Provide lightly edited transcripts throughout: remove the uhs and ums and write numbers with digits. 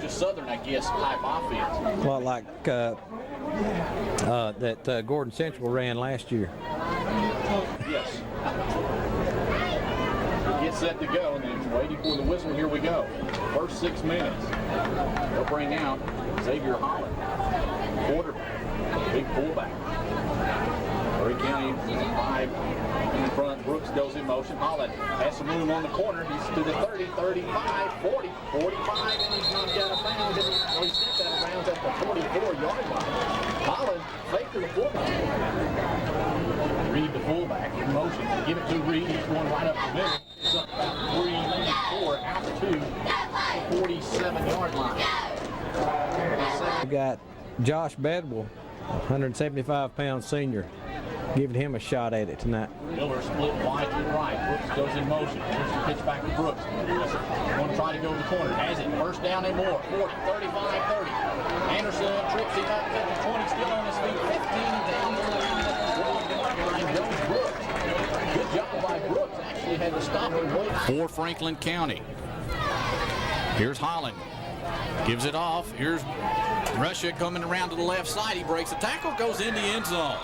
Georgia Southern, I guess, type offense. Well, like that Gordon Central ran last year. Yes. Get set to go, and then it's waiting for the whistle. Here we go. First 6 minutes. They'll bring out Xavier Holland, quarterback, big fullback. Murray County 5 in front. Brooks goes in motion. Holland has some room on the corner. He's to the 30, 35, 40, 45, and he's knocked out of bounds. Well, he stepped out of bounds at the 44-yard line. Holland fake to the fullback. Reed, the fullback, in motion. Give it to Reed. He's going right up the middle. It's up about 3, maybe 4, out to the 47-yard line. We got Josh Bedwell, 175-pound senior, giving him a shot at it tonight. Miller split wide to the right. Brooks goes in motion. Here's the pitch back to Brooks. Going to try to go to the corner. Has it. First down and more. 40, 35, 30. Anderson trips him up to the 20, still on his feet. 15 down the line. Goes Brooks. Good job by Brooks. Actually had to stop him. For Franklin County. Here's Holland. Gives it off. Here's Russia coming around to the left side. He breaks the tackle, goes in the end zone.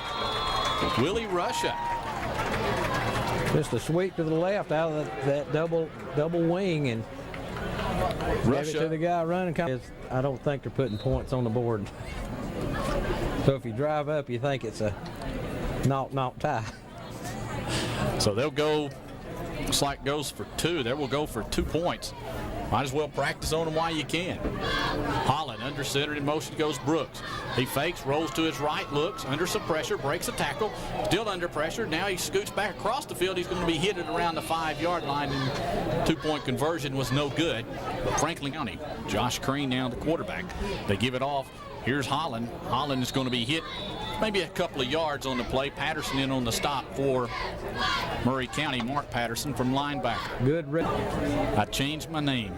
Willie Russia. Just a sweep to the left out of that double wing, and Russia give it to the guy running. I don't think they're putting points on the board. So if you drive up, you think it's a 0-0 tie. So they'll go, looks like goes for 2. They will go for 2 points. Might as well practice on them while you can. Holland under center in motion goes Brooks. He fakes, rolls to his right, looks, under some pressure, breaks a tackle, still under pressure. Now he scoots back across the field. He's going to be hit at around the 5-yard line, and 2-point conversion was no good. But Franklin County, Josh Crane now the quarterback. They give it off. Here's Holland. Holland is going to be hit maybe a couple of yards on the play. Patterson in on the stop for Murray County. Mark Patterson from linebacker. Good. I changed my name.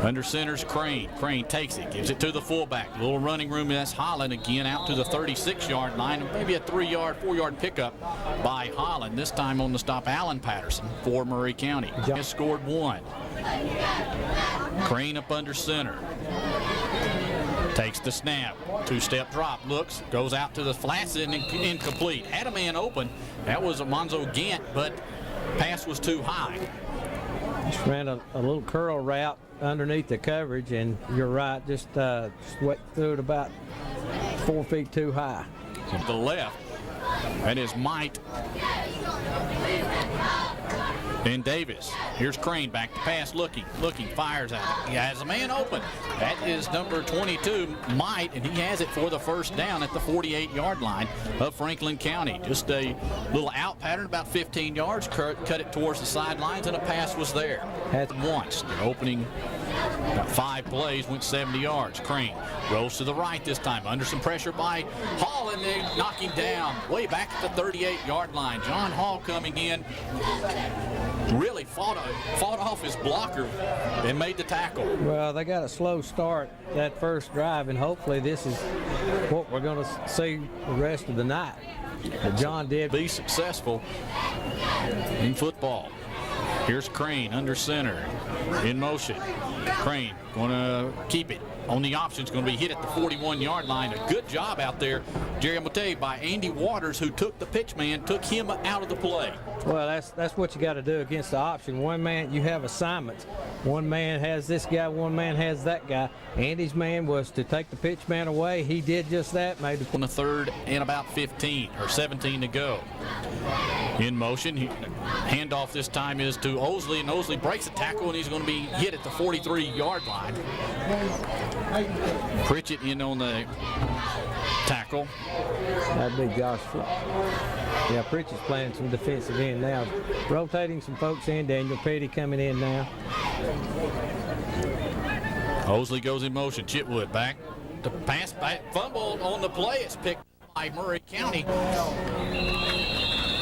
Under center's Crane. Crane takes it, gives it to the fullback. Little running room. That's Holland again out to the 36-yard line. Maybe a 4-yard pickup by Holland. This time on the stop, Alan Patterson for Murray County. Has scored 1. Crane up under center. Takes the snap, 2-step drop, looks, goes out to the flats and incomplete. Had a man open. That was Monzo Gant, but pass was too high. Just ran a little curl route underneath the coverage, and you're right, just went through it about 4 feet too high. To the left, that is Might. And Davis. Here's Crane back to pass, looking, fires at it. He has a man open. That is number 22, Might, and he has it for the first down at the 48-yard line of Franklin County. Just a little out pattern, about 15 yards, cut it towards the sidelines, and a pass was there. Once, the opening about 5 plays, went 70 yards. Crane rolls to the right this time, under some pressure by Hall, and they knock him down way back at the 38-yard line. John Hall coming in. Really fought off his blocker and made the tackle. Well, they got a slow start that first drive, and hopefully this is what we're going to see the rest of the night. But John did be successful in football. Here's Crane under center in motion. Crane going to keep it on the options, going to be hit at the 41-yard line. A good job out there, Jerry, I'm going to tell you, by Andy Waters, who took the pitch man, took him out of the play. Well, that's what you got to do against the option. One man, you have assignments. One man has this guy, one man has that guy. Andy's man was to take the pitch man away. He did just that. Made on the 3rd and about 15 or 17 to go. In motion, handoff this time is to Osley, and Osley breaks a tackle, and he's going to be hit at the 43-yard line. Pritchett in on the tackle. That'd be Josh. Yeah, Pritchett's playing some defensive end now. Rotating some folks in. Daniel Petty coming in now. Osley goes in motion. Chitwood back to pass back. Fumble on the play. It's picked by Murray County.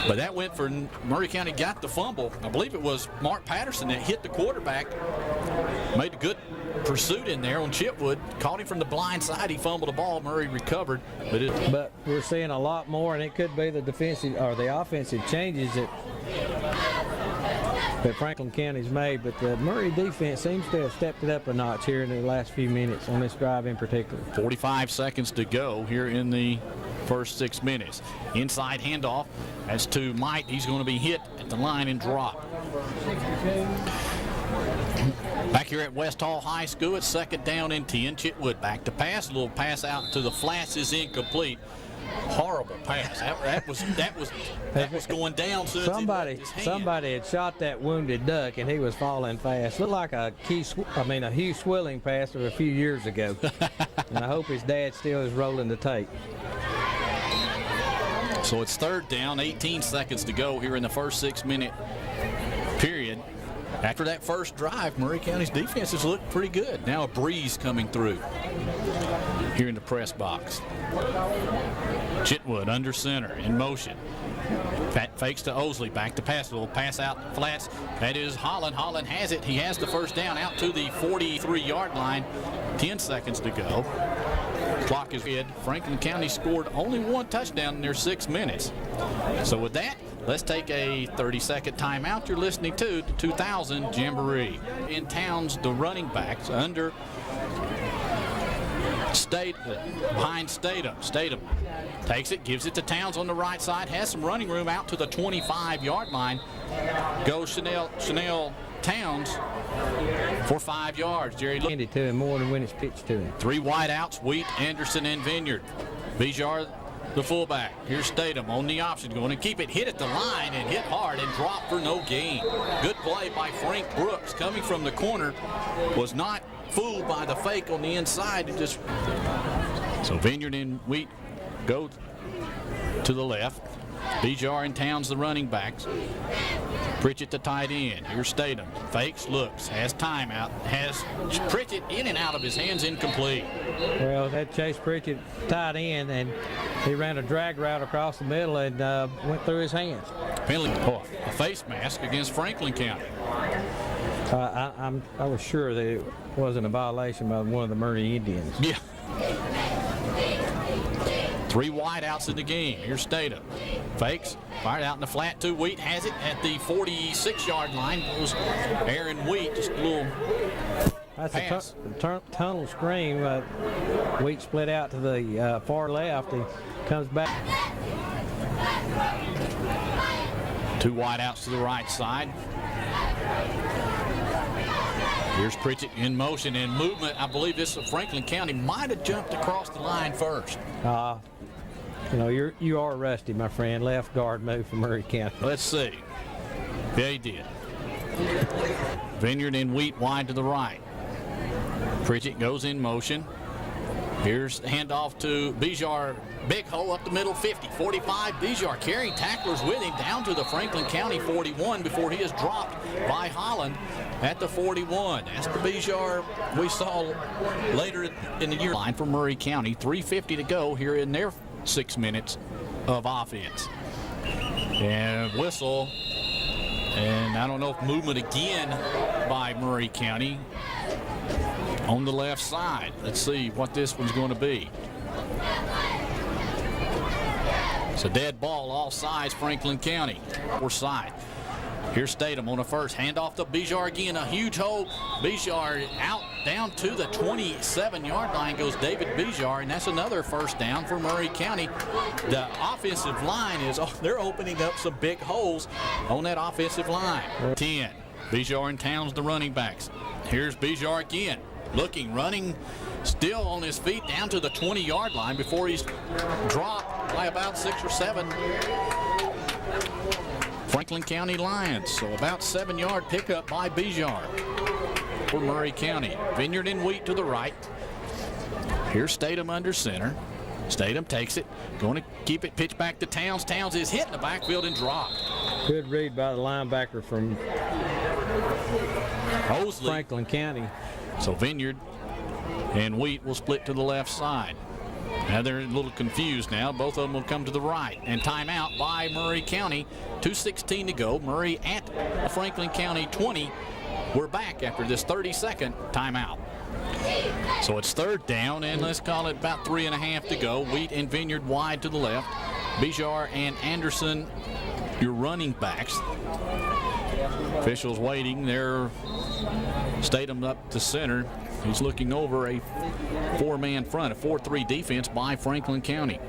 But that went for Murray County, got the fumble. I believe it was Mark Patterson that hit the quarterback. Made a good pursuit in there on Chitwood. Caught him from the blind side. He fumbled the ball. Murray recovered. But we're seeing a lot more, and it could be the defensive or the offensive changes that that Franklin County's made, but the Murray defense seems to have stepped it up a notch here in the last few minutes on this drive in particular. 45 seconds to go here in the first 6 minutes. Inside handoff as to Might. He's going to be hit at the line and drop. Back here at West Hall High School, it's 2nd down and 10. Chitwood back to pass. A little pass out to the flats is incomplete. Horrible pass. That was going down. Somebody had shot that wounded duck and he was falling fast. Looked like a Hugh Swilling pass of a few years ago. And I hope his dad still is rolling the tape. So it's 3rd down, 18 seconds to go here in the first 6 minute period. After that first drive, Murray County's defense has looked pretty good. Now a breeze coming through here in the press box. Chitwood under center in motion. Fakes to Osley, back to pass. A little pass out flats. That is Holland. Holland has it. He has the first down out to the 43-yard line. 10 seconds to go. Clock is hit. Franklin County scored only 1 touchdown in their 6 minutes. So with that, let's take a 30-second timeout. You're listening to the 2000 Jamboree. In Towns, the running backs under behind Statham. Statham takes it, gives it to Towns on the right side, has some running room out to the 25-yard line. Goes Chanel Towns for 5 yards. Jerry Handed to him more than when it's pitched to him. 3 wideouts, Wheat, Anderson, and Vineyard. Bijar, the fullback. Here's Statham on the option, going to keep it, hit at the line and hit hard and drop for no gain. Good play by Frank Brooks coming from the corner. Was not fooled by the fake on the inside. So Vineyard and Wheat go to the left. Bijar and Towns the running backs. Pritchett the tight end. Here's Statham. Fakes, looks, has timeout, has Pritchett in and out of his hands, incomplete. Well, that Chase Pritchett tight end, and he ran a drag route across the middle and went through his hands. Penalty, a face mask against Franklin County. I was sure that it wasn't a violation by one of the Murray Indians. Yeah. 3 wideouts in the game. Here's Statham. Fakes, fired out in the flat to Wheat, has it at the 46-yard line. Goes Aaron Wheat, just a little That's pass. a tunnel screen. Wheat split out to the far left. He comes back. 2 wideouts to the right side. Here's Pritchett in motion and movement. I believe this Franklin County might have jumped across the line first. You are rusty, my friend. Left guard move for Murray County. Let's see. Yeah, he did. Vineyard and Wheat wide to the right. Pritchett goes in motion. Here's the handoff to Bijar. Big hole up the middle, 50, 45. Bijar carrying tacklers with him down to the Franklin County 41 before he is dropped by Holland at the 41. That's the Bijar we saw later in the year. Line for Murray County. 3:50 to go here in their 6 minutes of offense. And whistle. And I don't know if movement again by Murray County on the left side. Let's see what this one's going to be. It's a dead ball, all sides, Franklin County. Forsyth. Here's Statham on the first. Handoff to Bijar again. A huge hole. Bijar out down to the 27-yard line goes David Bijar, and that's another first down for Murray County. The offensive line they're opening up some big holes on that offensive line. 10. Bijar and Towns, the running backs. Here's Bijar again. Looking, running, still on his feet down to the 20-yard line before he's dropped by about 6 or 7 Franklin County Lions. So about 7-yard pickup by Bijar for Murray County. Vineyard and Wheat to the right. Here's Statham under center. Statham takes it, going to keep it, pitch back to Towns. Towns is hit in the backfield and dropped. Good read by the linebacker from Osley. Franklin County. So Vineyard and Wheat will split to the left side. Now they're a little confused now. Both of them will come to the right. And timeout by Murray County. 2:16 to go. Murray at the Franklin County 20. We're back after this 30-second timeout. So it's 3rd down, and let's call it about 3.5 to go. Wheat and Vineyard wide to the left. Bijar and Anderson, your running backs. Officials waiting. They're Statham up to center. He's looking over a 4-man front, a 4-3 defense by Franklin County.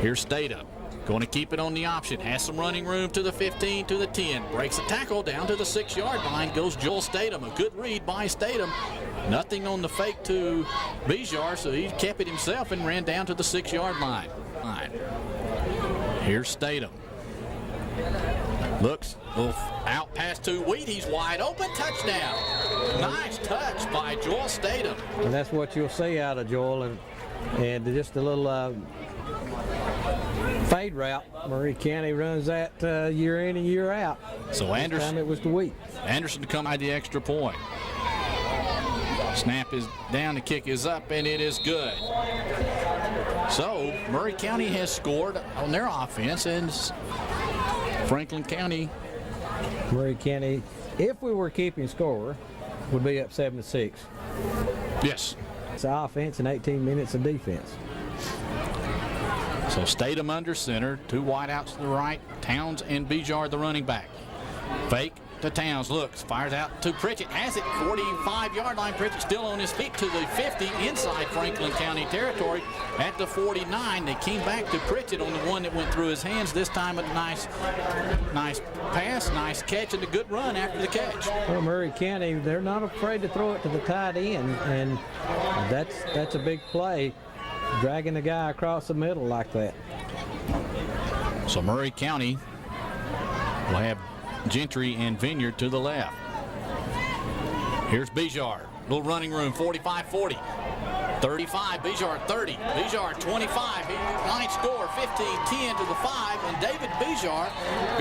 Here's Statham. Going to keep it on the option. Has some running room to the 15, to the 10. Breaks the tackle down to the 6-yard line. Goes Joel Statham. A good read by Statham. Nothing on the fake to Bijar, so he kept it himself and ran down to the 6-yard line. Here's Statham. Looks out past to Wheat. He's wide open. Touchdown. Nice touch by Joel Statham. And that's what you'll see out of Joel. And just a little fade route. Maury County runs that year in and year out. So Anderson, this time it was the Wheat. Anderson to come by the extra point. Snap is down, the kick is up, and it is good. So Maury County has scored on their offense, and Franklin County. Maury County, if we were keeping score, would be up 7-6. Yes. It's offense and 18 minutes of defense. So Statham under center, 2 wideouts to the right, Towns and Bijar the running back. Fake to Towns, looks, fires out to Pritchett, has it, 45-yard line. Pritchett still on his feet to the 50, inside Franklin County territory. At the 49, they came back to Pritchett on the one that went through his hands. This time a nice pass, nice catch, and a good run after the catch. Well, Maury County, they're not afraid to throw it to the tight end, and that's a big play, dragging the guy across the middle like that. So Maury County will have Gentry and Vineyard to the left. Here's Bijar. Little running room, 45-40. 35, Bijar 30. Bijar 25. Nice score, 15-10 to the 5. And David Bijar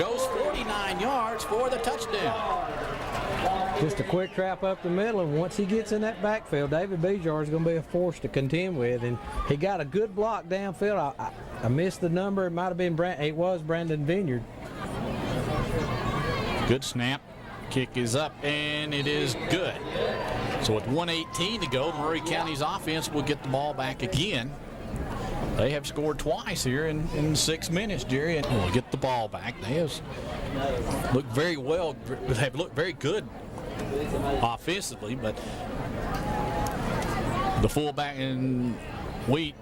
goes 49 yards for the touchdown. Just a quick trap up the middle, and once he gets in that backfield, David Bijar is going to be a force to contend with. And he got a good block downfield. I missed the number. It might have been it was Brandon Vineyard. Good snap. Kick is up, and it is good. So with 1:18 to go, Maury County's offense will get the ball back again. They have scored twice here in 6 minutes, Jerry, and will get the ball back. They have looked very well. They have looked very good offensively, but the fullback in Wheat,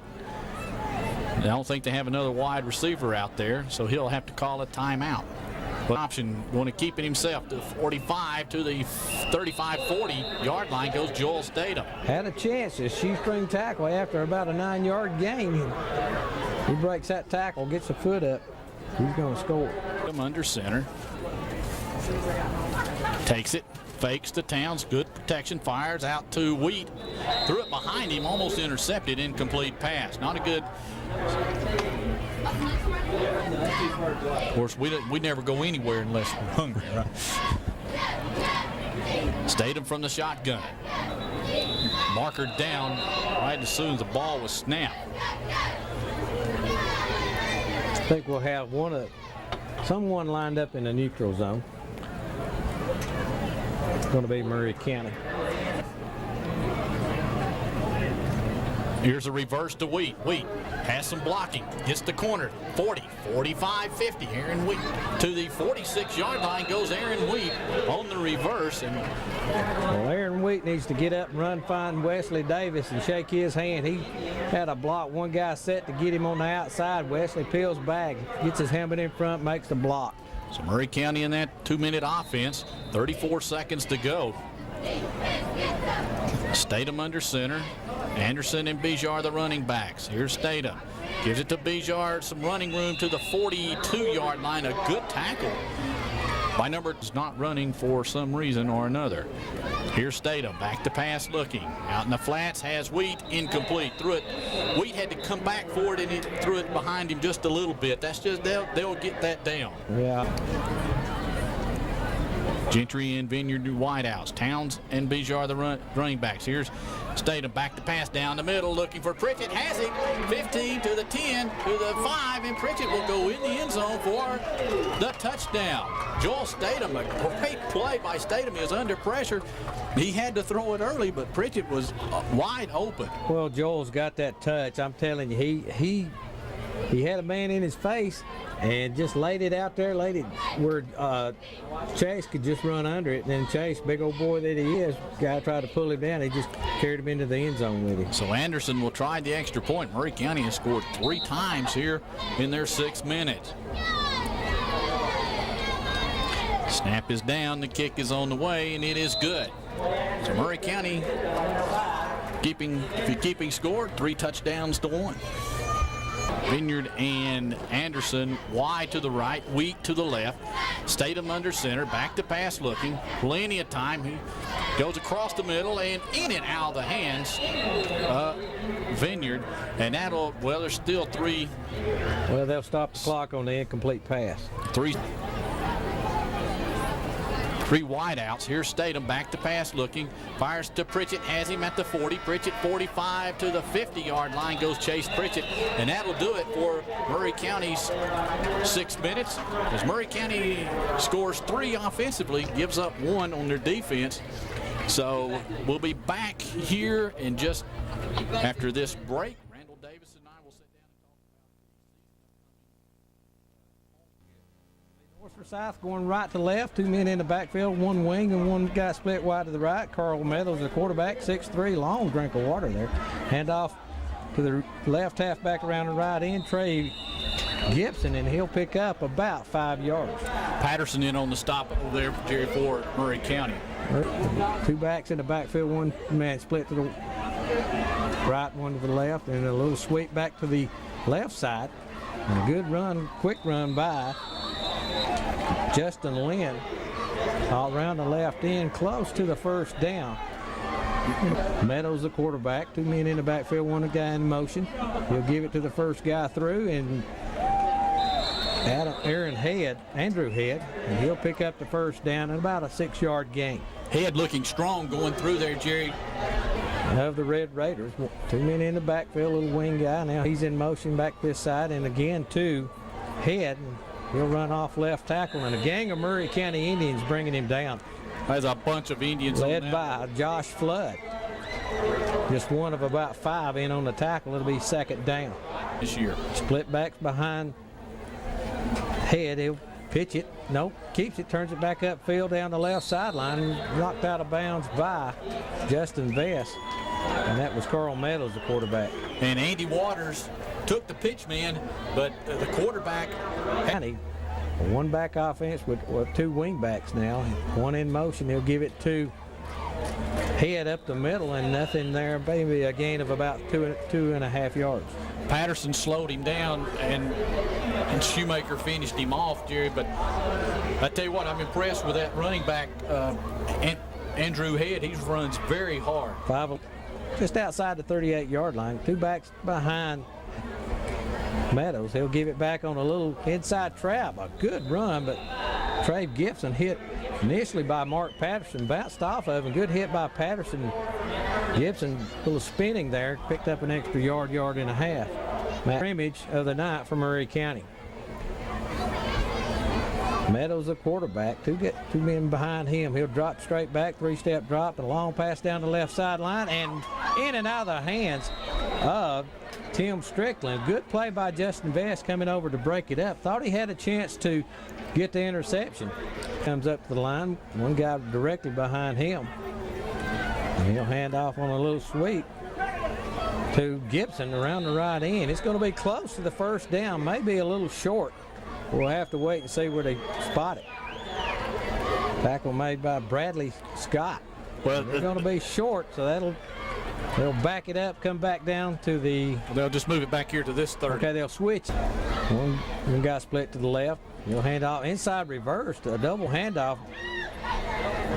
I don't think they have another wide receiver out there, so he'll have to call a timeout. Option going to keep it himself to 45 to the 35-40 yard line goes Joel Statham. Had a chance to shoestring tackle after about a 9-yard gain. He breaks that tackle, gets a foot up. He's going to score. Under center. Takes it, fakes to Towns, good protection, fires out to Wheat. Threw it behind him, almost intercepted, incomplete pass. Not a good. Of course, we never go anywhere unless we're hungry, right? Statham from the shotgun. Marker down right as soon as the ball was snapped. I think we'll have someone lined up in the neutral zone. It's going to be Maury County. Here's a reverse to Wheat. Wheat has some blocking. Gets the corner. 40, 45, 50. Aaron Wheat to the 46-yard line goes Aaron Wheat on the reverse. Well, Aaron Wheat needs to get up and run, find Wesley Davis and shake his hand. He had a block. One guy set to get him on the outside. Wesley peels back, gets his helmet in front, makes the block. So Maury County in that 2-minute offense. 34 seconds to go. Statham under center. Anderson and Bijar the running backs. Here's Statham. Gives it to Bijar, some running room to the 42-yard line. A good tackle by number is not running for some reason or another. Here's Statham, back to pass looking. Out in the flats, has Wheat, incomplete. Threw it. Wheat had to come back for it, and he threw it behind him just a little bit. That's just, they'll get that down. Yeah. Gentry and Vineyard do wideouts. Towns and Bijar the running backs. Here's Statham back to pass down the middle, looking for Pritchett. Has it. 15 to the 10 to the 5, and Pritchett will go in the end zone for the touchdown. Joel Statham, a great play by Statham. He was under pressure. He had to throw it early, but Pritchett was wide open. Well, Joel's got that touch. I'm telling you, he he had a man in his face and just laid it out there, laid it where Chase could just run under it. And then Chase, big old boy that he is, guy tried to pull him down. He just carried him into the end zone with him. So Anderson will try the extra point. Murray County has scored 3 times here in their 6 minutes. Snap is down, the kick is on the way, and it is good. So Murray County keeping score, 3 touchdowns to 1. Vineyard and Anderson wide to the right, Wheat to the left. Statham under center, back to pass looking. Plenty of time. He goes across the middle and in and out of the hands Vineyard. And that'll, well, there's still 3. Well, they'll stop the clock on the incomplete pass. 3 wideouts. Here's Statham back to pass looking. Fires to Pritchett, has him at the 40. Pritchett 45 to the 50-yard line goes Chase Pritchett. And that'll do it for Murray County's 6 minutes. As Murray County scores 3 offensively, gives up 1 on their defense. So we'll be back here in just after this break. Randall Davis and I will sit down and talk about Forsyth going right to left, 2 men in the backfield, 1 wing and 1 guy split wide to the right. Carl Meadows, the quarterback, 6'3", long drink of water there. Handoff to the left halfback around the right end, Trey Gibson, and he'll pick up about 5 yards. Patterson in on the stop over there for Jerry Ford, Murray County. 2 backs in the backfield, 1 man split to the right, 1 to the left, and a little sweep back to the left side. And a good run, quick run by Justin Lynn all around the left end, close to the first down. Meadows, the quarterback, 2 men in the backfield, 1 guy in motion. He'll give it to the first guy through, and Andrew Head, and he'll pick up the first down and about a 6-yard gain. Head looking strong going through there, Jerry. Of the Red Raiders, 2 men in the backfield, little wing guy. Now he's in motion back this side, and again to Head. He'll run off left tackle, and a gang of Murray County Indians bringing him down. There's a bunch of Indians led by Josh Flood. Just one of about 5 in on the tackle. It'll be 2nd down this year. Split backs behind Head. He'll pitch it. Nope. Keeps it. Turns it back upfield down the left sideline. Knocked out of bounds by Justin Vest. And that was Carl Meadows, the quarterback. And Andy Waters took the pitch man, but the quarterback. County, a 1-back offense with 2 wing backs now. 1 in motion. He'll give it to Head up the middle, and nothing there. Maybe a gain of about 2.5 yards. Patterson slowed him down, and Shoemaker finished him off, Jerry. But I tell you what, I'm impressed with that running back, Andrew Head. He runs very hard. Just outside the 38-yard line. 2 backs behind Meadows. He'll give it back on a little inside trap. A good run, but Trey Gibson hit initially by Mark Patterson, bounced off of him. Good hit by Patterson. Gibson, a little spinning there, picked up an extra yard and a half. Scrimmage of the night for Murray County. Meadows, the quarterback, 2 men behind him. He'll drop straight back, 3-step drop, and a long pass down the left sideline, and in and out of the hands of Tim Strickland. Good play by Justin Vest coming over to break it up. Thought he had a chance to get the interception. Comes up to the line, 1 guy directly behind him. And he'll hand off on a little sweep to Gibson around the right end. It's going to be close to the first down, maybe a little short. We'll have to wait and see where they spot it. Tackle made by Bradley Scott. Well, they're going to be short, so they'll back it up, come back down to the. They'll just move it back here to this 30. Okay, they'll switch. One guy split to the left. He'll hand off inside reverse, a double handoff.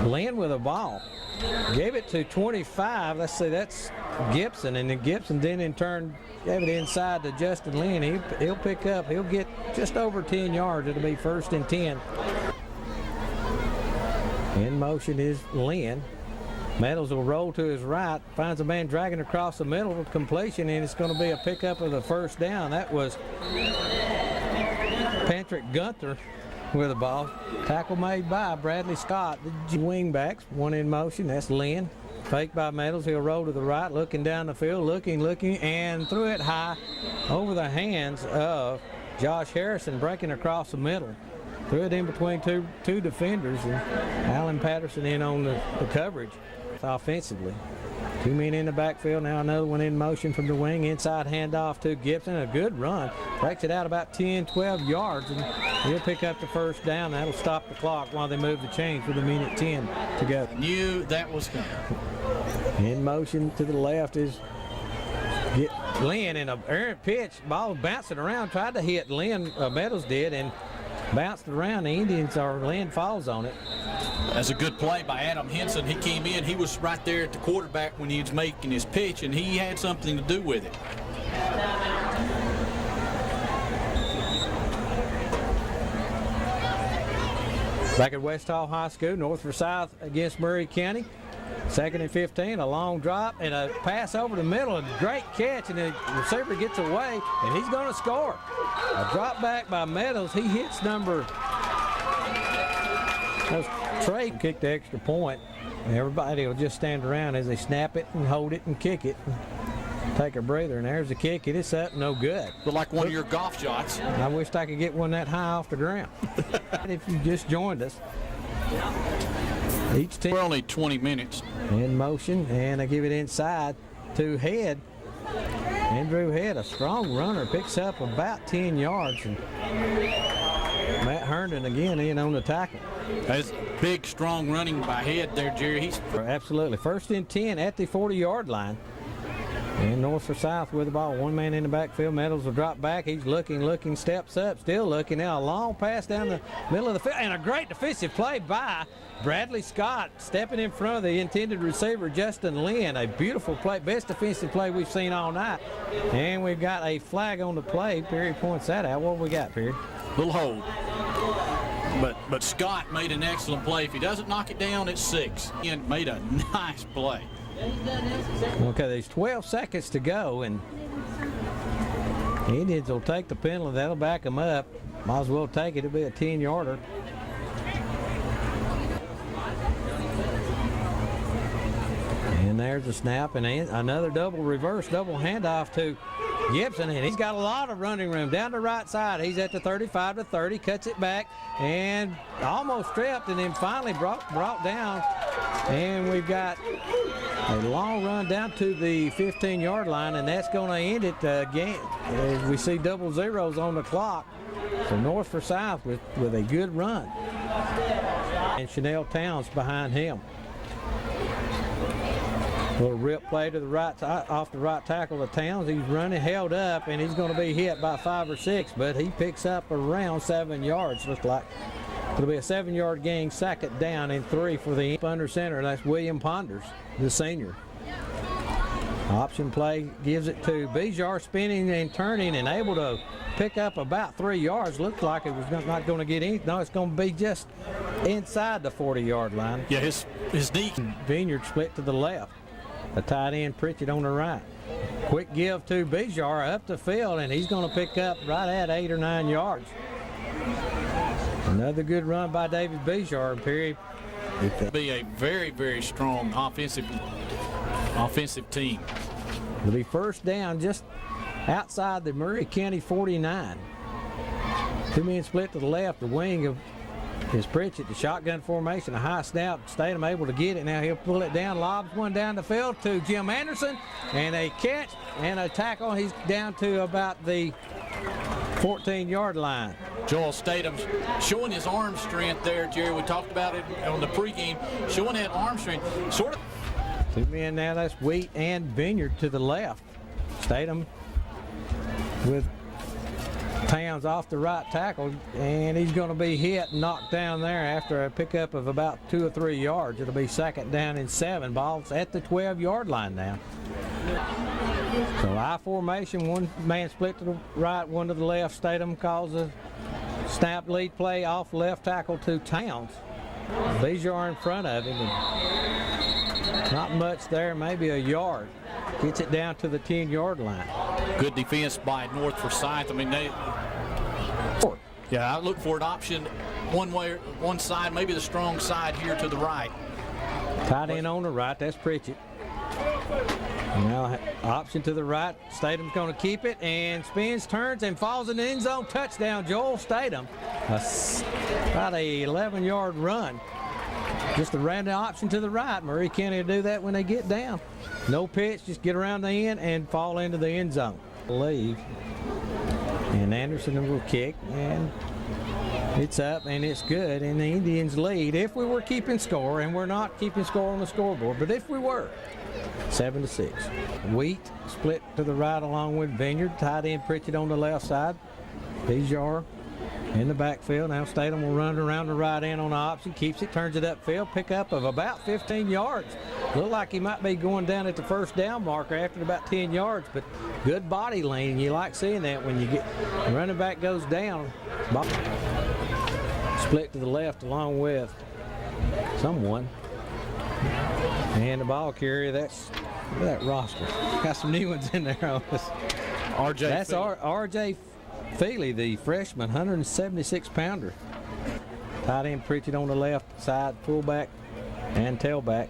Lynn with a ball. Gave it to 25. Let's see, that's Gibson, and then Gibson then in turn gave it inside to Justin Lynn. He'll pick up. He'll get just over 10 yards. It'll be 1st and 10. In motion is Lynn. Meadows will roll to his right, finds a man dragging across the middle for completion, and it's going to be a pickup of the first down. That was Patrick Gunther with the ball. Tackle made by Bradley Scott. The wing backs, 1 in motion. That's Lynn. Fake by Meadows. He'll roll to the right, looking down the field, looking, and threw it high over the hands of Josh Harrison, breaking across the middle. Threw it in between two defenders, and Alan Patterson in on the coverage offensively. 2 men in the backfield, now another one in motion from the wing. Inside handoff to Gibson, a good run. Breaks it out about 10, 12 yards, and he'll pick up the first down. That'll stop the clock while they move the chains with 1:10 to go. Knew that was coming. In motion to the left is Lynn, in a errant pitch. Ball bouncing around, tried to hit Lynn, Meadows did, and bounced around. The Indians, or Lynn falls on it. That's a good play by Adam Henson. He came in, he was right there at the quarterback when he was making his pitch, and he had something to do with it. Back at West Hall High School, North Forsyth against Murray County. 2nd and 15, a long drop and a pass over the middle, a great catch, and the receiver gets away, and he's going to score. A drop back by Meadows. He hits number. Trey kicked the extra point. Everybody will just stand around as they snap it and hold it and kick it. And take a breather, and there's the kick. It is up, no good. But like one of your golf shots. I wished I could get one that high off the ground. If you just joined us. Each team. We're only 20 minutes. In motion, and I give it inside to Head. Andrew Head, a strong runner, picks up about 10 yards. And Matt Herndon again in on the tackle. That's big, strong running by Head there, Jerry. Absolutely. 1st and 10 at the 40-yard line. And North Forsyth with the ball. One man in the backfield. Meadows will drop back. He's looking, steps up, still looking. Now a long pass down the middle of the field. And a great defensive play by Bradley Scott, stepping in front of the intended receiver, Justin Lynn. A beautiful play. Best defensive play we've seen all night. And we've got a flag on the play. Perry points that out. What have we got, Perry? Little hold. But Scott made an excellent play. If he doesn't knock it down, it's 6. He made a nice play. Okay, there's 12 seconds to go, and Indians will take the penalty. That'll back them up. Might as well take it. It'll be a 10-yarder. And there's a snap, and another reverse double handoff to Gibson, and he's got a lot of running room down the right side. He's at the 35 to 30, cuts it back, and almost tripped, and then finally brought down. And we've got a long run down to the 15-yard line, and that's going to end it again. As we see double zeros on the clock. So North Forsyth with a good run. And Chanel Towns behind him. Little rip play to the right, off the right tackle of Towns. He's running, held up, and he's going to be hit by 5 or 6, but he picks up around 7 yards, looks like. It'll be a 7-yard gain, 2nd down and 3 for the under center. That's William Ponders, the senior. Option play gives it to Bijar, spinning and turning and able to pick up about 3 yards. Looks like it was not going to get any. No, it's going to be just inside the 40-yard line. Yeah, his knee. Vineyard split to the left. The tight end, Pritchett, on the right. Quick give to Bijar up the field, and he's going to pick up right at 8 or 9 yards. Another good run by David Bijar, Perry. It'll be a very, very strong offensive team. It'll be 1st down just outside the Murray County 49. 2 men split to the left. The wing of is Pritchett, the shotgun formation, a high snap. Statham able to get it. Now he'll pull it down, lobs one down the field to Jim Anderson, and a catch and a tackle. He's down to about the 14-yard line. Joel Statham showing his arm strength there, Jerry. We talked about it on the pregame, showing that arm strength. Sort of. 2 men now, that's Wheat and Vineyard to the left. Statham with Towns off the right tackle, and he's going to be hit and knocked down there after a pickup of about 2 or 3 yards. It'll be 2nd down and 7. Ball's at the 12-yard line now. So I formation, 1 man split to the right, 1 to the left. Statham calls a snap lead play off left tackle to Towns. Bijar in front of him. Not much there, maybe a yard. Gets it down to the 10-yard line. Good defense by North Forsyth. I mean, I look for an option one way, one side, maybe the strong side here to the right. Tight end on the right, that's Pritchett. Now option to the right, Stathem's going to keep it and spins, turns, and falls in the end zone. Touchdown, Joel Statham. About a 11-yard run. Just a random option to the right. Murray County will do that when they get down. No pitch, just get around the end and fall into the end zone. Leave. And Anderson will kick, and it's up and it's good, and the Indians lead if we were keeping score, and we're not keeping score on the scoreboard, but if we were, 7-6. Wheat split to the right along with Vineyard. Tight end Pritchett on the left side. Bejar in the backfield. Now Statham will run around the right end on the option, keeps it, turns it upfield, pickup of about 15 yards. Look like he might be going down at the first down marker after about 10 yards, but good body lean. You like seeing that when you get the running back goes down. Split to the left along with someone. And the ball carrier, that's that roster. Got some new ones in there on this. R.J. That's R.J. Feely, the freshman, 176-pounder. Tight end Pritchett on the left side, fullback and tailback.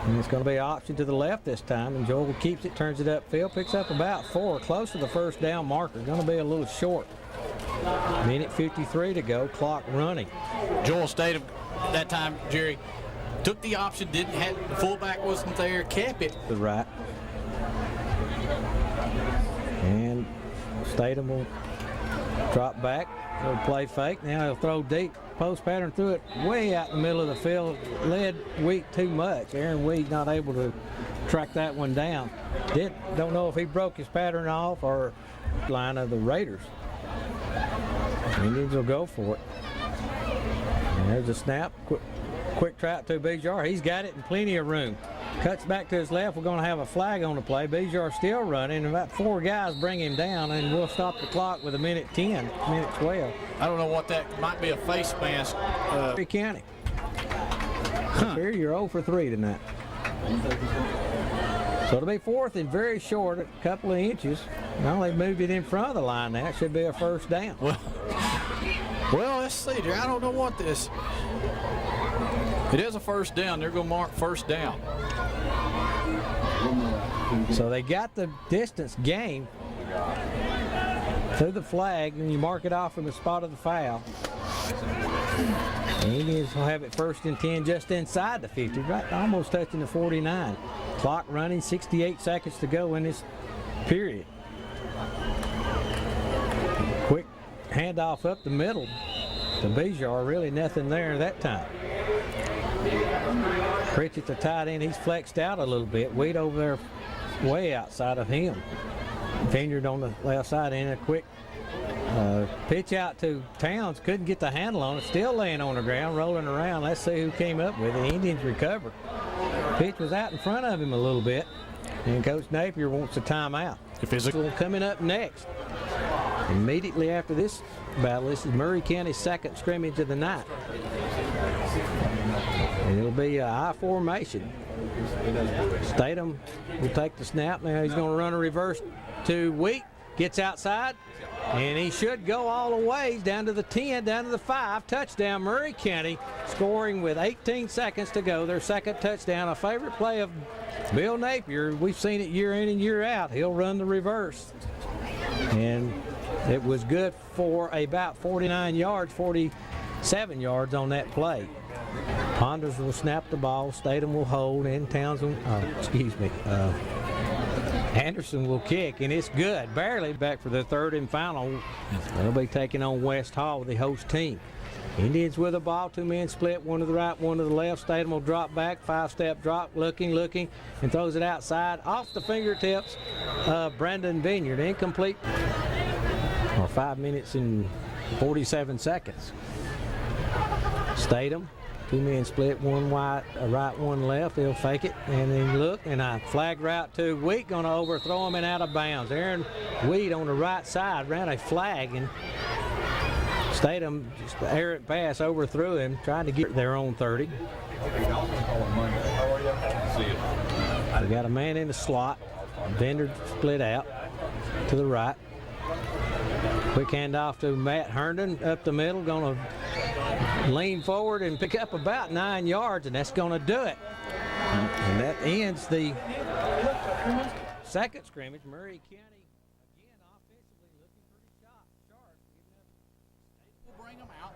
And it's going to be an option to the left this time, and Joel keeps it, turns it upfield, picks up about 4, close to the first down marker. Going to be a little short. Minute 53 to go, clock running. Joel Statham that time, Jerry, took the option, didn't have the fullback wasn't there, kept it. The right. And Statham will drop back. He'll play fake. Now he'll throw deep. Post pattern threw it way out in the middle of the field. Led Wheat too much. Aaron Wheat not able to track that one down. Don't know if he broke his pattern off or line of the Raiders. Indians will go for it. And there's a snap. Quick trap to Bejar. He's got it in plenty of room. Cuts back to his left. We're going to have a flag on the play. Bejar still running. About 4 guys bring him down, and we'll stop the clock with a minute 10, minute 12. I don't know what that might be, a face mask. County. Here you're 0 for 3 tonight. So it'll be 4th and very short, a couple of inches. Now they moved it in front of the line now. It should be a first down. Well, let's see, Jerry. I don't know what this. It is a first down. They're going to mark first down. So they got the distance gained through the flag, and you mark it off from the spot of the foul. The Indians will have it 1st and 10 just inside the 50, right, almost touching the 49. Clock running, 68 seconds to go in this period. Quick handoff up the middle to Bejar, really nothing there that time. Pritchett, the tight end, he's flexed out a little bit. Wade over there way outside of him. Vineyard on the left side, and a quick pitch out to Towns. Couldn't get the handle on it. Still laying on the ground, rolling around. Let's see who came up with it. The Indians recovered. Pitch was out in front of him a little bit, and Coach Napier wants a timeout. Coming up next. Immediately after this battle, this is Murray County's 2nd scrimmage of the night. And it'll be a I formation. Statham will take the snap. Now he's going to run a reverse to Wheat. Gets outside, and he should go all the way down to the 10, down to the 5. Touchdown, Murray County, scoring with 18 seconds to go. Their 2nd touchdown, a favorite play of Bill Napier. We've seen it year in and year out. He'll run the reverse. And it was good for about 49 yards, 47 yards on that play. Ponders will snap the ball. Statham will hold, and Townsend, Anderson will kick, and it's good. Barely back for the 3rd and final. They'll be taking on West Hall, the host team. Indians with the ball, 2 men split, 1 to the right, 1 to the left. Statham will drop back, 5-step drop, looking, and throws it outside off the fingertips of Brandon Vineyard. Incomplete. Or 5 minutes and 47 seconds. Statham. 2 men split, 1 wide, a right, 1 left. He'll fake it and then look, and a flag route to Wheat, going to overthrow him and out of bounds. Aaron Wheat on the right side ran a flag, and Statham, just an errant pass, overthrew him, trying to get their own 30. We got a man in the slot. Vendor split out to the right. Quick handoff to Matt Herndon up the middle, going to lean forward and pick up about 9 yards, and that's going to do it. And that ends the second scrimmage. Murray County, again, offensively looking pretty sharp. We'll bring them out.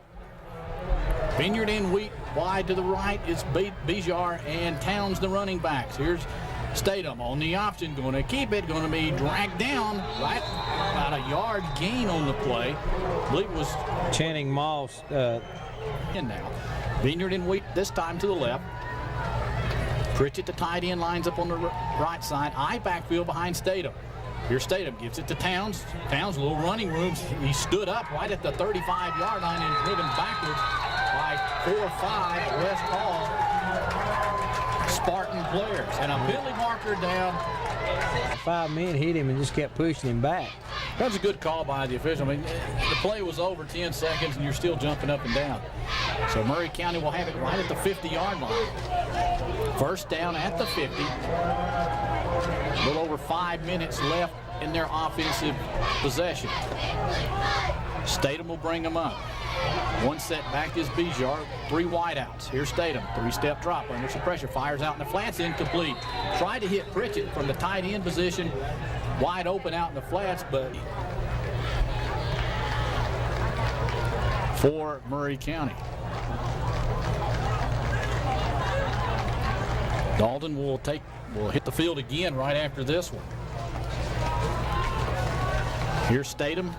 Vineyard and Wheat wide to the right. It's Bijar and Towns, the running backs. Here's Statham on the option, going to keep it, going to be dragged down, right? About a yard gain on the play. I believe it was Channing Moss. in now. Vineyard and Wheat this time to the left. Pritchett, the tight end, lines up on the right side. I backfield behind Statham. Here's Statham, gives it to Towns. Towns, a little running room. He stood up right at the 35-yard line and driven backwards by 4 or 5 West Hall Spartan players. And a penalty marker down. 5 men hit him and just kept pushing him back. That was a good call by the official. I mean, the play was over 10 seconds and you're still jumping up and down. So Murray County will have it right at the 50-yard line. First down at the 50. A little over 5 minutes left in their offensive possession. Statham will bring them up. One set back is Bijar. 3 wideouts. Here's Statham. 3-step drop under some pressure. Fires out in the flats, incomplete. Tried to hit Pritchett from the tight end position. Wide open out in the flats, but for Murray County. Dalton will hit the field again right after this one. Here's Statham.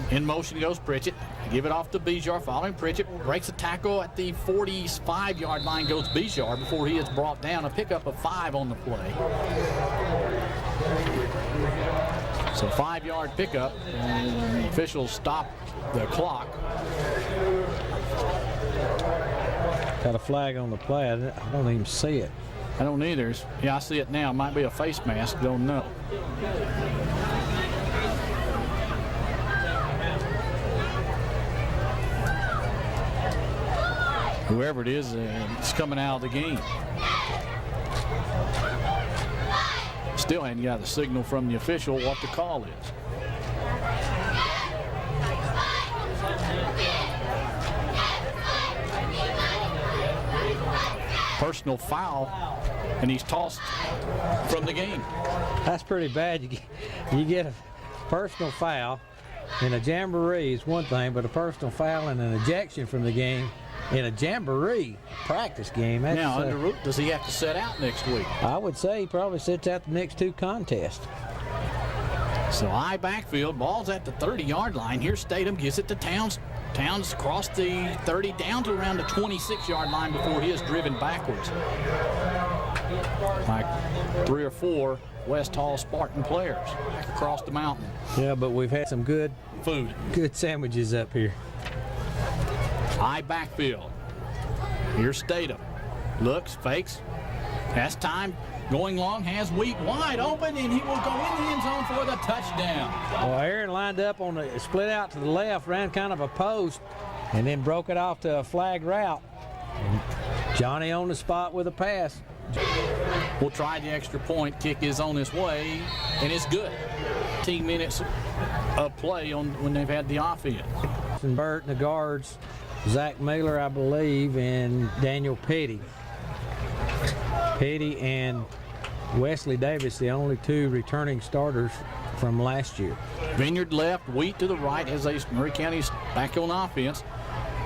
In motion goes Pritchett. Give it off to Bijar. Following Pritchett. Breaks a tackle at the 45-yard line goes Bijar before he is brought down. A pickup of 5 on the play. So 5-yard pickup. And officials stop the clock. Got a flag on the play. I don't even see it. I don't either. Yeah, I see it now. It might be a face mask. Don't know. Whoever it is, it's coming out of the game. Still hadn't got the signal from the official what the call is. Personal foul, and he's tossed from the game. That's pretty bad. You get a personal foul in a jamboree is one thing, but a personal foul and an ejection from the game in a jamboree practice game. That's, now, under Root, does he have to sit out next week? I would say he probably sits out the next 2 contests. So high backfield, ball's at the 30-yard line. Here's Statham, gives it to Towns. Towns across the 30 down to around the 26-yard line before he is driven backwards by 3 or 4 West Hall Spartan players back across the mountain. Yeah, but we've had some good sandwiches up here. High backfield. Here's Statham. Looks, fakes. Has time. Going long, has Wheat wide open, and he will go in the end zone for the touchdown. Well, Aaron lined up on the split out to the left, ran kind of a post, and then broke it off to a flag route. And Johnny on the spot with a pass. We'll try the extra point. Kick is on its way, and it's good. 15 minutes of play on when they've had the offense. And Burt and the guards, Zach Mailer, I believe, and Daniel Petty. Petty and Wesley Davis, the only 2 returning starters from last year. Vineyard left, Wheat to the right as Murray County's back on offense.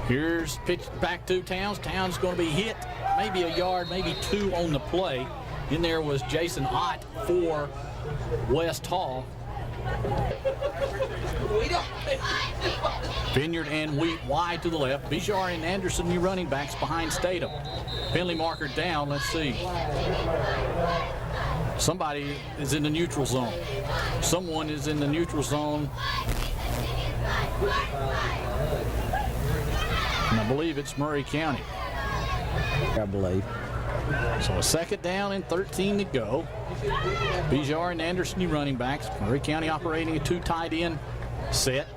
Here's pitch back to Towns. Towns going to be hit, maybe a yard, maybe 2 on the play. In there was Jason Ott for West Hall. Vineyard and Wheat wide to the left. Bijar and Anderson, new running backs behind Statham. Penalty marker down. Let's see. Somebody is in the neutral zone. Someone is in the neutral zone. And I believe it's Murray County. I believe. So a second down and 13 to go. Bijar and Anderson, new running backs. Murray County operating a 2 tight end set.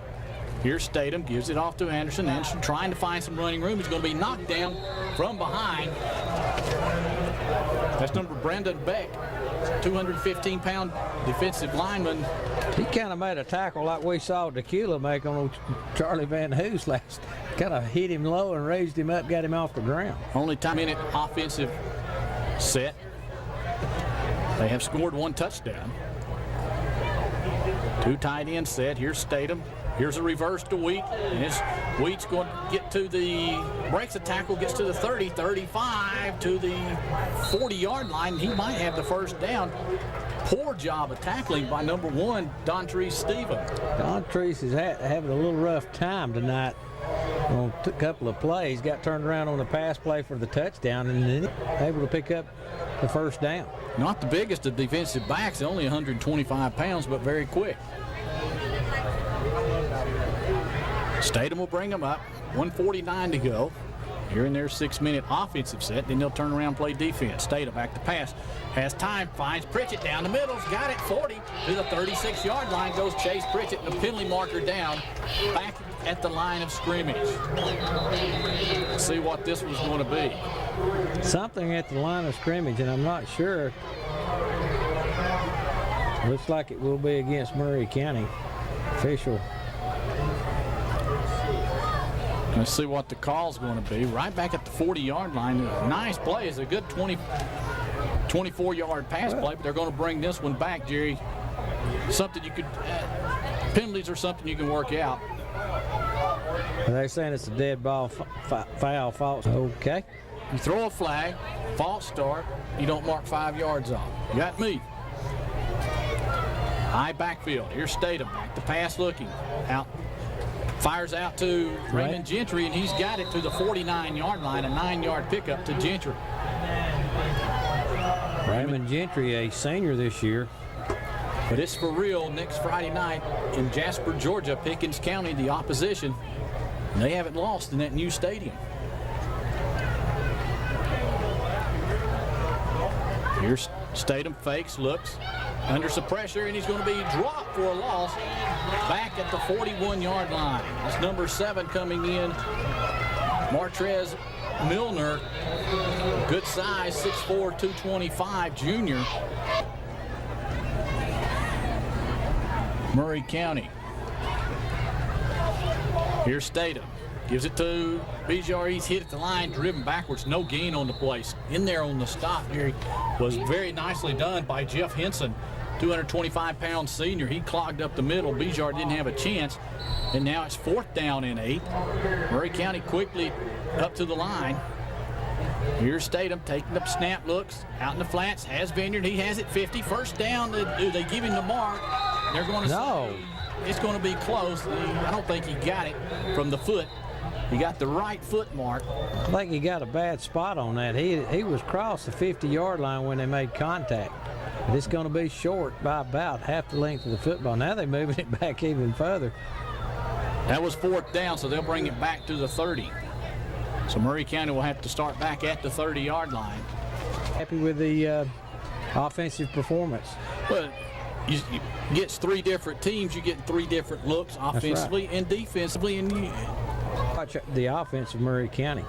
Here's Statham, gives it off to Anderson. Anderson trying to find some running room. He's going to be knocked down from behind. That's number Brandon Beck, 215-pound defensive lineman. He kind of made a tackle like we saw Tequila make on Charlie Van Hoos last kind of hit him low and raised him up, got him off the ground. Only 10-minute offensive set. They have scored 1 touchdown. 2 tight end set. Here's Statham. Here's a reverse to Wheat. And it's Wheat's going to get to the, breaks a tackle, gets to the 30, 35, to the 40-yard line. He might have the first down. Poor job of tackling by number 1, Dontrese Stevens. Dontrese is having a little rough time tonight on a couple of plays. Got turned around on the pass play for the touchdown and then able to pick up the first down. Not the biggest of defensive backs, only 125 pounds, but very quick. Statham will bring them up. 1:49 to go. Here in their 6-minute offensive set. Then they'll turn around and play defense. Statham back to pass. Has time. Finds Pritchett down the middle. Got it. 40 to the 36-yard line. Goes Chase Pritchett. And the penalty marker down. Back at the line of scrimmage. Let's see what this was going to be. Something at the line of scrimmage, and I'm not sure. Looks like it will be against Murray County. Official. Let's see what the call's going to be. Right back at the 40-yard line. Nice play. It's a good 24-yard pass play, but they're going to bring this one back, Jerry. Something you could, penalties are something you can work out. They're saying it's a dead ball, foul, false. Okay. You throw a flag, false start, you don't mark 5 yards off. You got me. High backfield. Here's Statham. Back to pass looking. Out. Fires out to Raymond Gentry, and he's got it to the 49-yard line, a 9-yard pickup to Gentry. Raymond Gentry, a senior this year. But it's for real next Friday night in Jasper, Georgia. Pickens County, the opposition. They haven't lost in that new stadium. Here's Statham, fakes, looks, under some pressure, and he's going to be dropped for a loss back at the 41-yard line. That's number 7 coming in, Martrez Milner. Good size, 6'4", 225, junior. Murray County. Here's Statham. Gives it to Bijar. He's hit at the line, driven backwards. No gain on the play. In there on the stop here was very nicely done by Jeff Henson, 225-pound senior. He clogged up the middle. Bijar didn't have a chance. And now it's 4th down and 8. Murray County quickly up to the line. Here's Statham taking up snap, looks out in the flats, has Vineyard. He has it 50. First down. Do they give him the mark? They're going to say it's going to be close. I don't think he got it from the foot. He got the right foot mark. I think he got a bad spot on that. He was across the 50-yard line when they made contact. But it's going to be short by about half the length of the football. Now they're moving it back even further. That was 4th down, so they'll bring it back to the 30. So Murray County will have to start back at the 30-yard line. Happy with the offensive performance. Well, you get 3 different teams. You get 3 different looks offensively and defensively. And watch the offense of Murray County.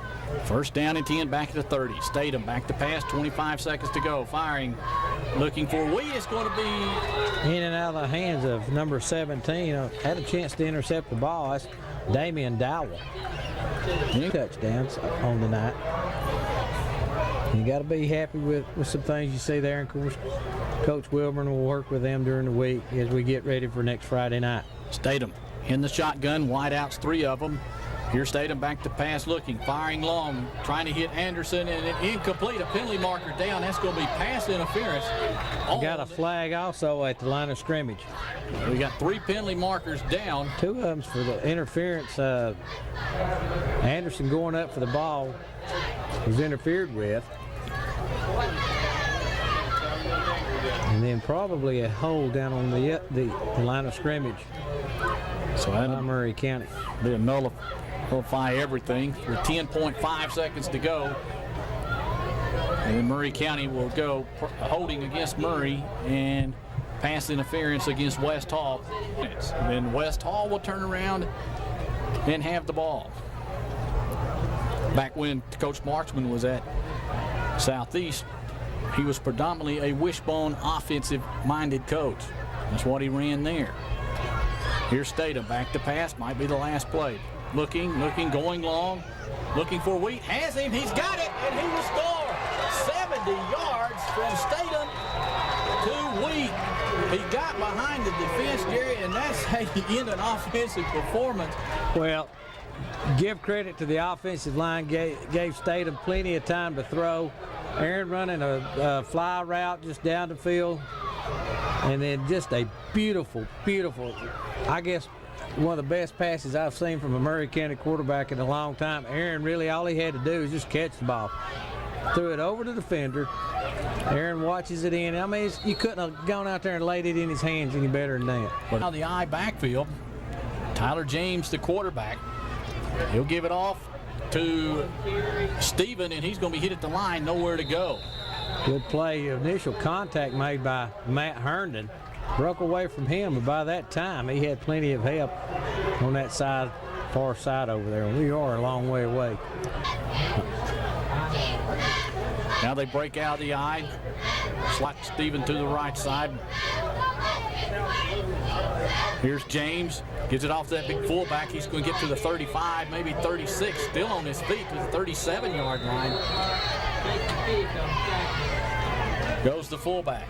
First down and 10, back at the 30. Statham back to pass, 25 seconds to go. Firing, looking for Wheat. It's going to be in and out of the hands of number 17. Had a chance to intercept the ball. That's Damian Dowell. 2 touchdowns on the night. You got to be happy with some things you see there. And of course, Coach Wilburn will work with them during the week as we get ready for next Friday night. Statham in the shotgun, wideouts, 3 of them. Here's Statham back to pass looking, firing long, trying to hit Anderson, and an incomplete, a penalty marker down. That's going to be pass interference. Got a flag also at the line of scrimmage. We got 3 penalty markers down. 2 of them for the interference. Anderson going up for the ball was interfered with. And then probably a hold down on the line of scrimmage. So that'll Murray County. Be a nullify everything with 10.5 seconds to go. And then Murray County will go holding against Murray and pass interference against West Hall. And then West Hall will turn around and have the ball. Back when Coach Marksman was at Southeast, he was predominantly a wishbone offensive-minded coach. That's what he ran there. Here's Statham back to pass, might be the last play. looking, going long, looking for Wheat. Has him, he's got it, and he will score. 70 yards from Statham to Wheat. He got behind the defense, Jerry, and that's how you end an offensive performance. Well, give credit to the offensive line, gave Statham plenty of time to throw. Aaron running a fly route just down the field. And then just a beautiful, I guess one of the best passes I've seen from a Murray County quarterback in a long time. Aaron really, all he had to do was just catch the ball. Threw it over to the defender. Aaron watches it in. I mean, you couldn't have gone out there and laid it in his hands any better than that. Now the I backfield, Tyler James, the quarterback. He'll give it off to Steven, and he's going to be hit at the line, nowhere to go. Good play. Initial contact made by Matt Herndon. Broke away from him, but by that time, he had plenty of help on that side, far side over there. We are a long way away. Now they break out the I. Slot Steven to the right side. Here's James. Gives it off to that big fullback. He's going to get to the 35, maybe 36. Still on his feet to the 37-yard line. Goes the fullback.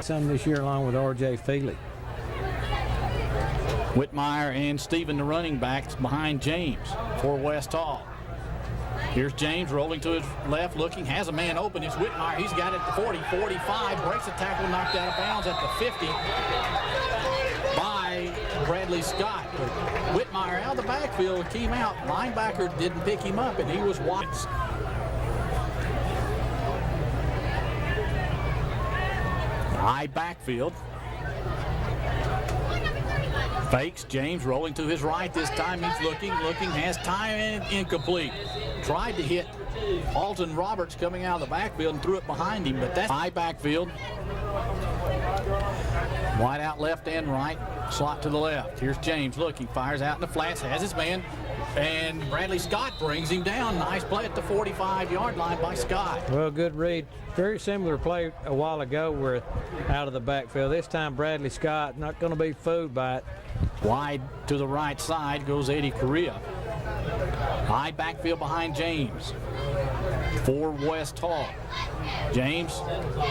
Some this year along with R.J. Feely. Whitmire and Steven, the running backs, behind James for West Hall. Here's James rolling to his left, looking, has a man open. It's Whitmire. He's got it at the 40, 45, breaks the tackle, knocked out of bounds at the 50 by Bradley Scott. But Whitmire out of the backfield came out. Linebacker didn't pick him up, and he was wide. High backfield. Fakes. James rolling to his right this time. He's looking, has time, and incomplete. Tried to hit Alton Roberts coming out of the backfield and threw it behind him, but that's high backfield. Wide out left and right. Slot to the left. Here's James looking, fires out in the flats, has his man, and Bradley Scott brings him down. Nice play at the 45-yard line by Scott. Well, good read. Very similar play a while ago where out of the backfield. This time Bradley Scott not going to be fooled by it. Wide to the right side goes Eddie Correa. High backfield behind James for West Hall. James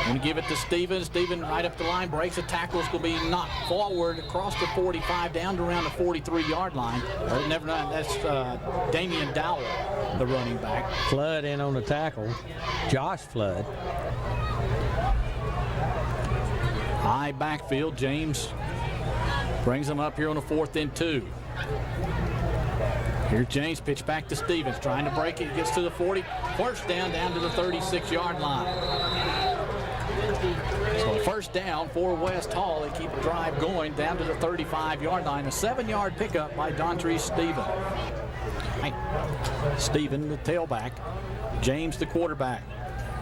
going to give it to Steven. Steven right up the line, breaks a tackle. It's going to be knocked forward across the 45 down to around the 43-yard line. That's Damian Dowell, the running back. Flood in on the tackle. Josh Flood. High backfield. James brings them up here on the 4th and 2. Here's James, pitch back to Stevens, trying to break it, gets to the 40, first down to the 36-yard line. So first down for West Hall. They keep the drive going down to the 35-yard line. A 7-yard pickup by Dontre Steven. Steven, the tailback. James, the quarterback.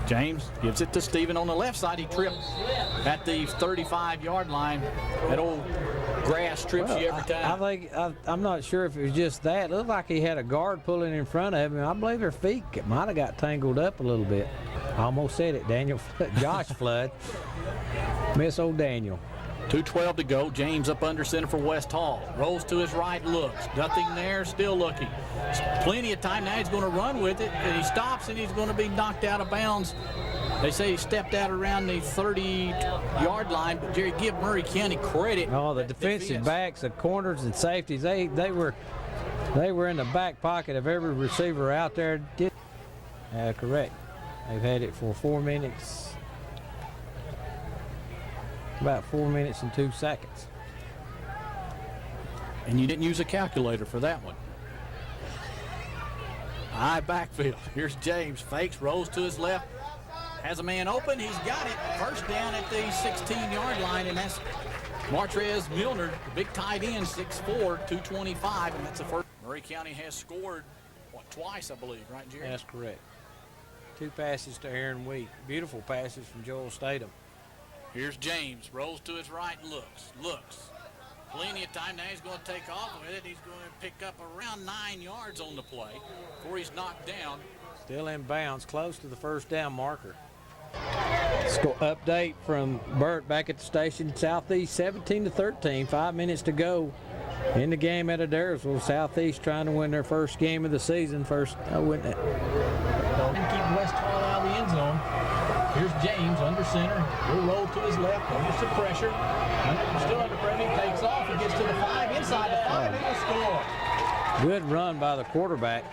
James gives it to Steven on the left side. He tripped at the 35-yard line. That old grass trips you every time. I'm not sure if it was just that. It looked like he had a guard pulling in front of him. I believe their feet might have got tangled up a little bit. I almost said it, Josh Flood. Miss old Daniel. 2:12 to go. James up under center for West Hall. Rolls to his right, looks. Nothing there, still looking. Plenty of time now. He's going to run with it, and he stops, and he's going to be knocked out of bounds. They say he stepped out around the 30-yard line, but Jerry, give Murray County credit. Oh, the defensive backs, the corners and safeties, they were in the back pocket of every receiver out there. Correct. They've had it for 4 minutes. About 4 minutes and 2 seconds. And you didn't use a calculator for that one. High backfield. Here's James. Fakes, rolls to his left. Has a man open. He's got it. First down at the 16-yard line, and that's Martrez Milner, the big tight end, 6'4", 225, and that's the first. Murray County has scored, twice, I believe, right, Jerry? That's correct. 2 passes to Aaron Wheat. Beautiful passes from Joel Statham. Here's James, rolls to his right, looks. Plenty of time now. He's going to take off with it. He's going to pick up around 9 yards on the play before he's knocked down. Still in bounds, close to the first down marker. Score update from Burt back at the station. Southeast 17-13, 5 minutes to go In the game at Adairsville, Southeast trying to win their first game of the season. First, Don't keep West Hall out of the end zone. Here's James under center. Will roll to his left under some pressure. Still under pressure. He takes off. He gets to the 5, inside the 5, and he'll score. good run by the quarterback.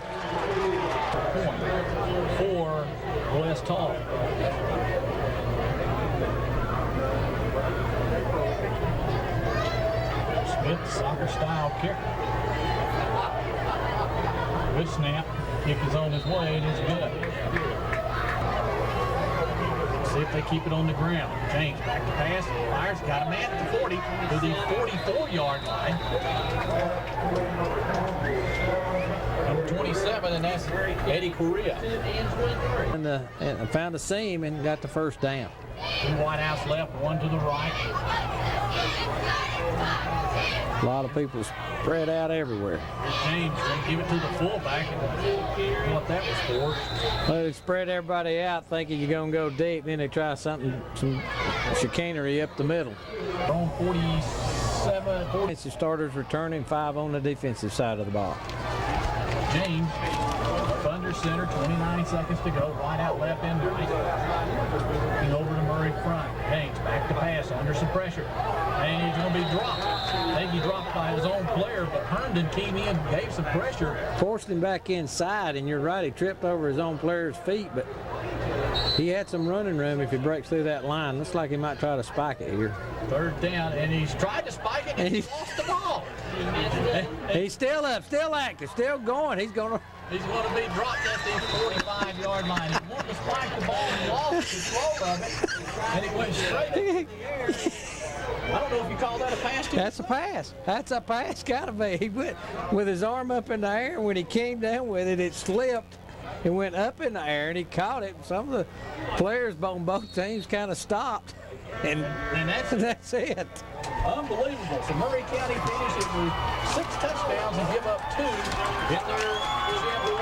Point for West Hall. Smith, soccer style kick. Good snap. Kick is on his way. It is good. See if they keep it on the ground. James back to pass. Fires. Got a man at the 40 to the 44-yard line. Number 27, and that's Eddie Correa. And found a seam and got the first down. 2 wideouts left, 1 to the right. A lot of people spread out everywhere. James going to give it to the fullback. And what that was for. Well, they spread everybody out thinking you're going to go deep. Then they try some chicanery up the middle. On 47, 40. Offensive starters returning, 5 on the defensive side of the ball. James, under center, 29 seconds to go. Wide out left end right. Looking over to Murray front. James back to pass under some pressure. And he's going to be dropped. I think he dropped by his own player, but Herndon came in, gave some pressure. Forced him back inside, and you're right, he tripped over his own player's feet, but he had some running room if he breaks through that line. Looks like he might try to spike it here. 3rd down, and he's tried to spike it, and he's lost the ball. He's still up, still active, still going. He's going to be dropped at the 45-yard line. He wanted to spike the ball, and he lost control of it, and it went straight up in the air. I don't know if you call that a pass. That's a pass. That's a pass, gotta be. He went with his arm up in the air, and when he came down with it, it slipped. It went up in the air, and he caught it. Some of the players on both teams kind of stopped, and that's it. Unbelievable. So Murray County finishes with 6 touchdowns and give up 2 in their Jamboree